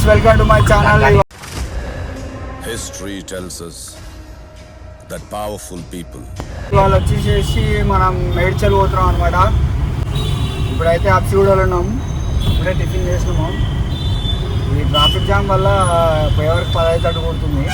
Welcome to my channel. History tells us that powerful people. ఇవాళ వచ్చేసి మనం మేడ్చల్ పోతున్నాం అనమాట. ఇప్పుడైతే అప్సిగూడలో ఉన్నాం. ఇప్పుడే టిఫిన్ చేసినాము. ఈ ట్రాఫిక్ జామ్ వల్ల పోయేవరకు 10 తట్టు కొడుతుంది.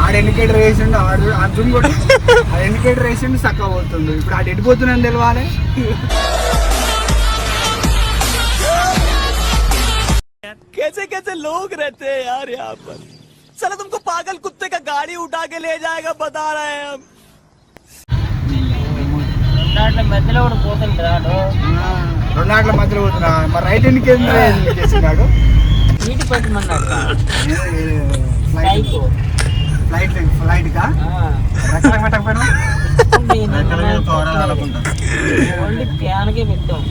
ఆడ ఇండికేటర్ వేసిండు, అర్జున్ కూడా ఆ ఇండికేటర్ వేసిండు చక్కగా పోతుండు. ఇప్పుడు ఆడ ఎడిపోతున్నాను తెలవాలి. कैसे कैसे लोग रहते हैं यार यहाँ पर. साला तुमको पागल कुत्ते का गाड़ी उठा के ले जाएगा बता रहे हैं हम. మధ్యలో కూడా పోతుంటాడు. 2 నాట్ల మధ్యలో పోతున్నా. మరి రైట్ ఇండికేటర్ చేసినాడు. నీటి పెట్టమన్నాడు. ఫ్లైట్ కా రకరకాల పెట్టకపోయినా ఓన్లీ ప్యాన్కే పెట్టాం.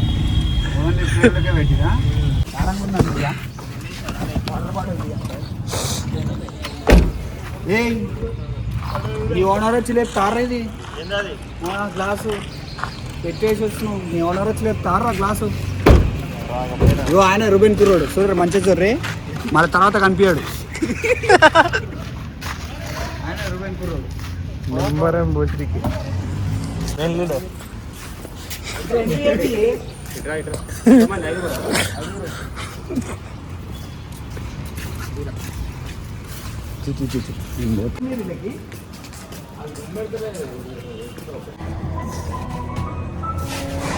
ఓన్లీ ప్లేట్లకే పెట్టినా. నీ ఓనర్ వచ్చి లేదు తారా ఇది గ్లాసు పెట్టేసి వచ్చినావు. నీ ఓనర్ వచ్చి లేదు తారా గ్లాసు. ఇగో ఆయన రూబెన్ కుర్రోడు చూడరు మంచిగా చూడరే. మళ్ళీ తర్వాత కనిపించాడు ఆయన రూబెన్ కుర్రోడు. బోస్రికి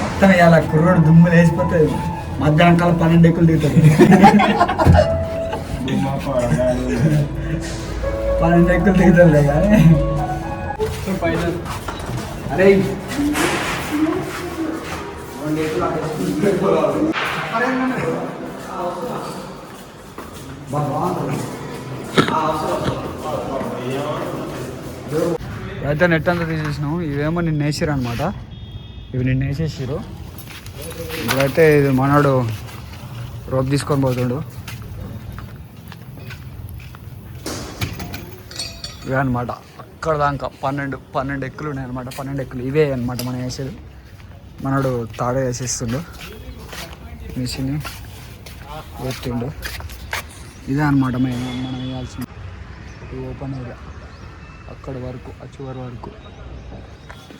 మొత్తం ఇవాళ కుర్రోడు దుమ్ములు వేసిపోతాయి. మధ్యాహ్నం కాలం 12 ఎక్కులు దిగుతాడు. 12 ఎక్కులు దిగుతాడు కానీ అరే అయితే నెట్ అంతా తీసేసినాము. ఇవేమో నిన్న వేసారు అనమాట. ఇవి నిన్న వేసేసారు. ఇప్పుడైతే ఇది మనోడు రోప్ తీసుకొని పోతుండు. ఇవే అనమాట అక్కడ దాకా 12 ఎక్కులు ఉన్నాయి అనమాట. 12 ఎక్కులు ఇవే అనమాట మనం వేసేది. మనోడు తాడే వేసేస్తుండు. మిషన్ వేస్తుండు. ఇదే అనమాట మనం వేయాల్సింది. ఓపెన్ ఏరియా అక్కడ వరకు ఆ చివరి వరకు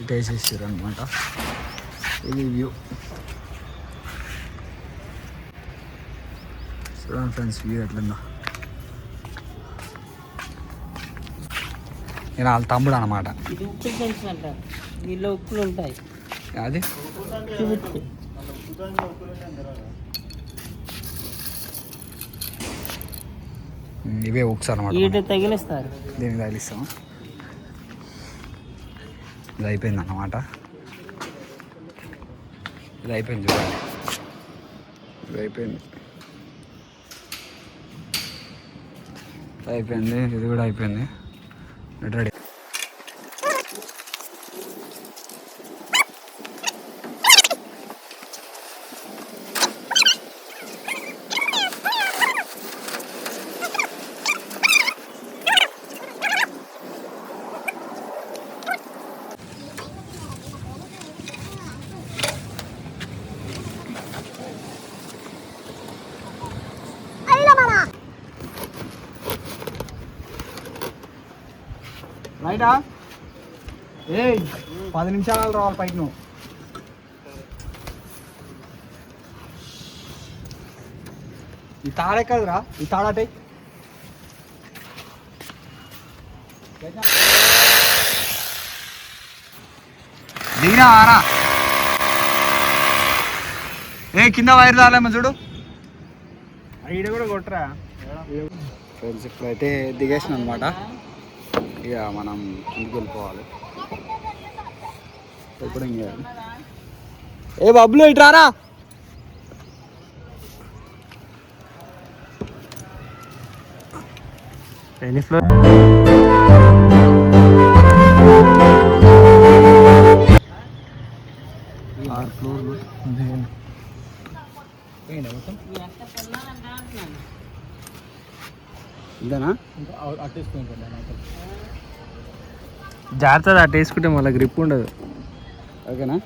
ఇటు వేసేసారు అనమాట. ఇది వ్యూ చూడండి ఫ్రెండ్స్. వ్యూ ఎట్లుందో. నేను వాళ్ళ తమ్ముడు అనమాట. ఇది ఉప్పు సెన్స్ అంటారు. దీనిలో ఉప్పులు ఉంటాయి. అది ఇవే ఉక్స్ అనమాట. వీటి తగిలిస్తారు. దీనికి తగిలిస్తాము. ఇది అయిపోయింది అన్నమాట. ఇది అయిపోయింది చూడండి. ఇది అయిపోయింది. అయిపోయింది. ఇది కూడా అయిపోయింది. రెడీ. రైటా? 10 నిమిషాలు రావాలి పైకి. నువ్వు ఈ తాడే కదరా. ఈ తాడాటే దిగినా ఆరా. కింద వైర్ రాలేమో చూడు. ఈడ కూడా కొట్టరా ఫ్రెండ్స్. ఇప్పుడైతే దిగేసిన అనమాట. ఇక మనం ఇంటికి వెళ్ళిపోవాలి. ఇప్పుడు ఏ బబ్బులు ఇట్రారా. ఇదేనా? జాగ్రత్త అటు వేసుకుంటే మళ్ళీ గ్రిప్ ఉండదు. ఓకేనా?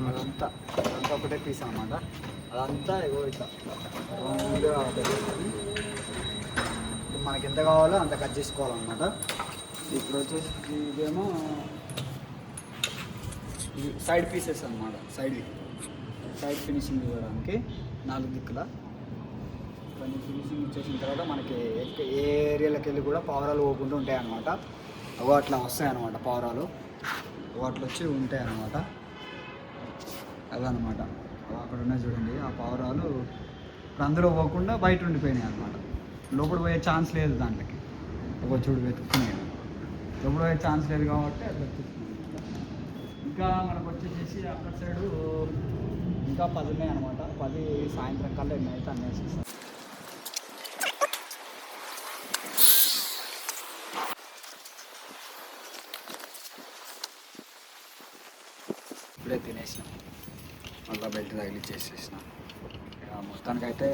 అదంతా ఒకటే పీస్ అన్నమాట. అదంతా ఇగో ఇట్లా రౌండ్గా పెట్టేసుకొని మనకి ఎంత కావాలో అంత కట్ చేసుకోవాలన్నమాట. ఇప్పుడు వచ్చేసి ఇదేమో సైడ్ పీసెస్ అన్నమాట. సైడ్ ఫినిషింగ్ ఇవ్వడానికి 4 దిక్కుల కొన్ని ఫినిషింగ్ ఇచ్చేసిన తర్వాత మనకి ఏ ఏరియాలోకి వెళ్ళి కూడా పావురాలు పోకుండా ఉంటాయి అన్నమాట. అవి అట్లా వస్తాయి అన్నమాట. పావురాలు అట్లా వచ్చి ఉంటాయి అన్నమాట. అదనమాట అక్కడ ఉన్నాయి చూడండి. ఆ పావురాలు ఇప్పుడు అందులో పోకుండా బయట ఉండిపోయినాయి అన్నమాట. లోపల పోయే ఛాన్స్ లేదు దాంట్లోకి. ఒక చూడు వెతుక్కున్నాయి. లోపల పోయే ఛాన్స్ లేదు కాబట్టి అది వెతుక్కున్నాయి. ఇంకా మనకు వచ్చేసి అక్కడ సైడు ఇంకా 10 ఉన్నాయి అనమాట. 10 సాయంత్రం కల్లా ఎన్ని అయితే అన్నీ వేసేస్తాం. ఇప్పుడే తినేసినాం. మళ్ళీ బెల్ట్ తగిలిచ్చేసేసినాం. మొత్తానికైతే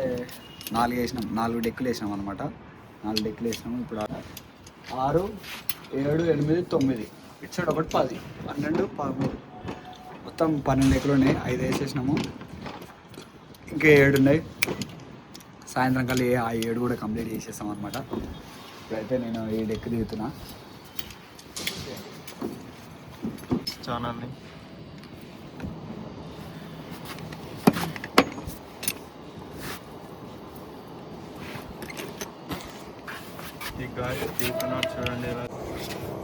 4 వేసినాం. 4 డెక్కులు వేసినాం అనమాట. 4 డెక్కులు వేసినాము. ఇప్పుడు 6, 7, 8, 9 ఇటు సైడ్ ఒకటి 10, 12, 13 మొత్తం 12 డెక్కులు ఉన్నాయి. 5 వేసేసినాము. ఇంకా 7 ఉన్నాయి. సాయంత్రం కల్లా ఆ 7 కూడా కంప్లీట్ చేసేస్తాం అనమాట. ఇప్పుడైతే నేను ఈ డెక్ దిగుతున్నా. ఛానల్ని చూడండి.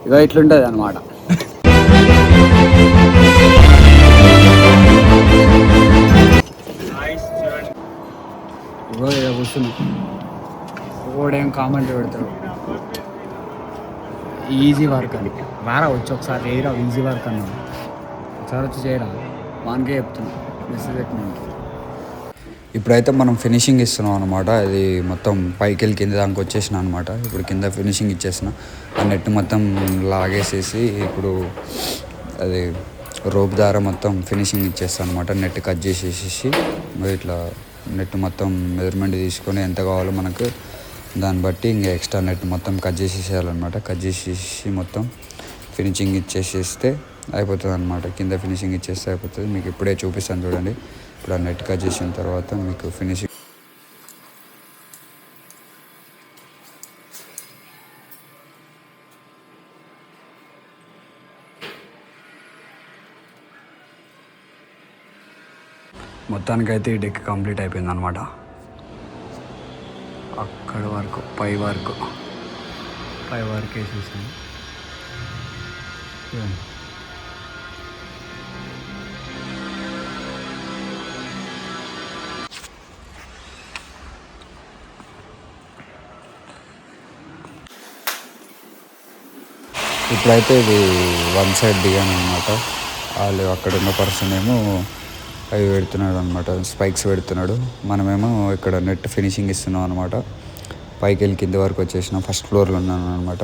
ఇక ఇట్లుంటుంది అనమాట. ఇగో ఇలా కూర్చున్నాం. ఒకడేం కామెంట్ పెడతాడు ఈజీ వర్క్ అని. రారా వచ్చి ఒకసారి చేయరా ఈజీ వర్క్ అన్నాడు. ఒకసారి వచ్చి చేయరా వానికే చెప్తున్నా మెసేజ్ పెట్టినాను. ఇప్పుడైతే మనం ఫినిషింగ్ ఇస్తున్నాం అనమాట. అది మొత్తం పైకి వెళ్ళి కింద దానికి వచ్చేసిన అనమాట. ఇప్పుడు కింద ఫినిషింగ్ ఇచ్చేసిన. ఆ నెట్ మొత్తం లాగేసేసి ఇప్పుడు అది రోప్ ద్వారా మొత్తం ఫినిషింగ్ ఇచ్చేస్తాను అనమాట. నెట్ కట్ చేసేసి ఇట్లా నెట్ మొత్తం మెజర్మెంట్ తీసుకొని ఎంత కావాలో మనకు దాన్ని బట్టి ఇంకా ఎక్స్ట్రా నెట్ మొత్తం కట్ చేసేసేయాలన్నమాట. కట్ చేసేసి మొత్తం ఫినిషింగ్ ఇచ్చేసేస్తే అయిపోతుంది అనమాట. కింద ఫినిషింగ్ ఇచ్చేస్తే అయిపోతుంది. మీకు ఇప్పుడే చూపిస్తాను చూడండి. ఇప్పుడు ఆ నెట్ కట్ చేసిన తర్వాత మీకు ఫినిషింగ్ మొత్తానికైతే ఈ డెక్ కంప్లీట్ అయిపోయింది అనమాట. అక్కడ వరకు పై వరకు వేసేసాను. ఇప్పుడైతే ఇది 1 సైడ్ దిగాను అనమాట. వాళ్ళు అక్కడ ఉన్న పర్సన్ ఏమో అవి పెడుతున్నాడు అనమాట. స్పైక్స్ పెడుతున్నాడు. మనమేమో ఇక్కడ నెట్ ఫినిషింగ్ ఇస్తున్నాం అనమాట. పైకి వెళ్ళి కింద వరకు వచ్చేసినాం. ఫస్ట్ ఫ్లోర్లో ఉన్నాను అనమాట.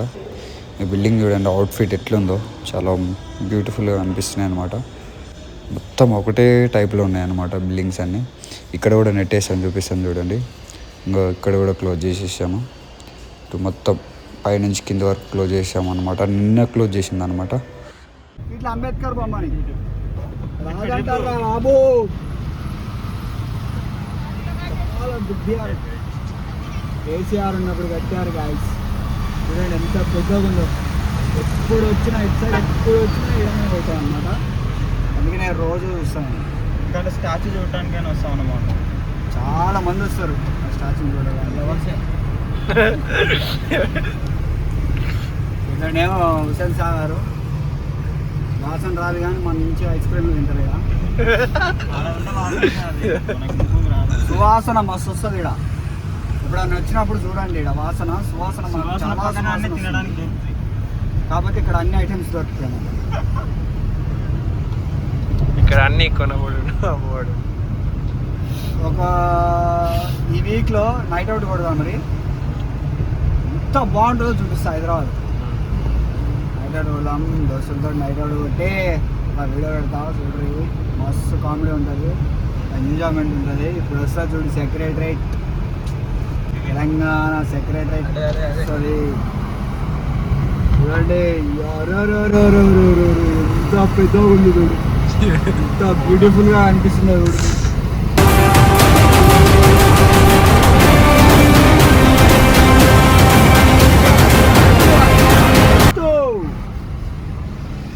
ఈ బిల్డింగ్ చూడండి అవుట్ఫిట్ ఎట్లుందో. చాలా బ్యూటిఫుల్గా అనిపిస్తున్నాయి అనమాట. మొత్తం ఒకటే టైప్లో ఉన్నాయి అనమాట బిల్డింగ్స్ అన్నీ. ఇక్కడ కూడా నెట్ వేసాను చూపిస్తాను చూడండి. ఇంకా ఇక్కడ కూడా క్లోజ్ చేసేసాము. ఇటు మొత్తం పైనుంచి కింద వరకు క్లోజ్ చేసాము అనమాట. నిన్న క్లోజ్ చేసింది అనమాట. ఇట్లా అంబేద్కర్ బొమ్మని బాబు చాలా బుద్ధియారు. కేసీఆర్ ఉన్నప్పుడు కట్టారు గాయస్. చూడండి ఎంత పెద్దగా ఉందో. ఎప్పుడు వచ్చినా ఇటు సైడ్ ఎప్పుడు వచ్చినా ఇడమే పోతాం అనమాట. అందుకే నేను రోజు చూస్తాను. ఇక్కడ స్టాచ్యూ చూడటానికైనా వస్తాం అన్నమాట. చాలా మంది వస్తారు ఆ స్టాచ్యూ చూడడానికి. ఇక్కడనేమో హుసేన్ సాగర్ వాసన రాదు కానీ మన నుంచి ఐస్ క్రీమ్లు తింటారు ఇక. సువాసన మస్తు వస్తుంది ఇక్కడ. ఎప్పుడన్నా వచ్చినప్పుడు చూడండి ఇక్కడ వాసన సువాసన చాలా తినడానికి దొరుకుతాయి. కాబట్టి ఇక్కడ అన్ని ఐటమ్స్ దొరుకుతాయి. ఇక్కడ అన్ని కొనబడు అమ్మబడు. ఒక ఈ వీక్లో నైట్ అవుట్ కొడదాం. మరి ఎంత బాగుంటుందో చూపిస్తా హైదరాబాద్. నైట్ అవుట్ కొడదాం దోస్తులతో. నైట్ అవుట్ కొట్టే వీడియో పెడతా చూడండి. మస్తు కామెడీ ఉంటుంది, ఎంజాయ్మెంట్ ఉంటుంది. ఇప్పుడు వస్తా చూడు సెక్రటరేట్ తెలంగాణ సెక్రటరీ వస్తుంది. చూడండి ఎంత పెద్దగా ఉంది చూడు, ఎంత బ్యూటిఫుల్గా అనిపిస్తుంది చూడు.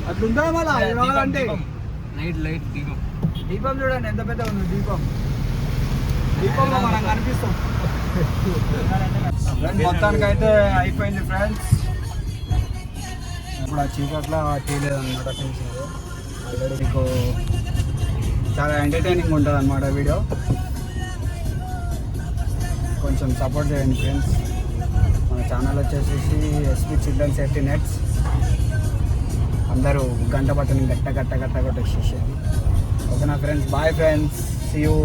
అట్లుందా మళ్ళా అంటే లైట్ దీపం. దీపం చూడండి ఎంత పెద్ద ఉంది దీపం. దీపంలో మనం కనిపిస్తాం. మొత్తానికి అయితే అయిపోయింది ఫ్రెండ్స్. ఇప్పుడు ఆ చీకట్లో తీయలేదు అనమాట ఫినిషింగ్. ఆల్రెడీ మీకు చాలా ఎంటర్టైనింగ్ ఉంటుంది అనమాట వీడియో. కొంచెం సపోర్ట్ చేయండి ఫ్రెండ్స్. మన ఛానల్ వచ్చేసి ఎస్పీ చిల్డ్రన్ సేఫ్టీ నెట్స్. అందరూ గంట బట్టని గట్ట కొట్టేసేది. ఓకేనా friends, bye friends, see you.